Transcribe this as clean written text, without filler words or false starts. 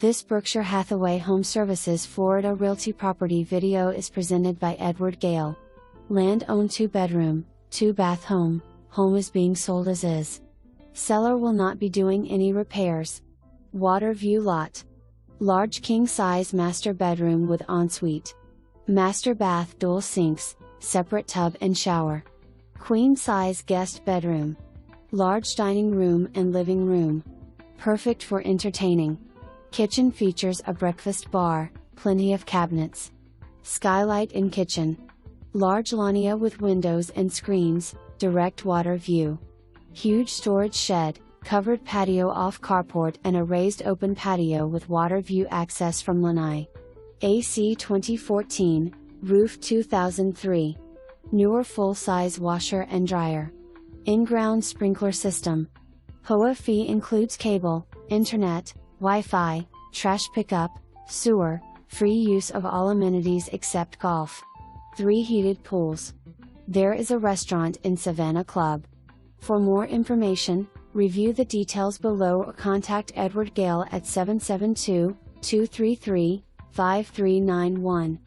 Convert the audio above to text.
This Berkshire Hathaway HomeServices Florida Realty property video is presented by Edward Gale. Land owned 2-bedroom, 2-bath home. Home is being sold as is. Seller will not be doing any repairs. Water view lot. Large king-size master bedroom with ensuite. Master bath, dual sinks, separate tub and shower. Queen-size guest bedroom. Large dining room and living room. Perfect for entertaining. Kitchen features a breakfast bar, plenty of cabinets. Skylight in kitchen. Large lania with windows and screens, direct water view. Huge storage shed, covered patio off carport and a raised open patio with water view access from lanai. AC 2014, roof 2003. Newer full-size washer and dryer. In-ground sprinkler system. HOA fee includes cable, internet, Wi-Fi, trash pickup, sewer, free use of all amenities except golf. 3 heated pools. There is a restaurant in Savanna Club. For more information, review the details below or contact Edward Gale at 772-233-5391.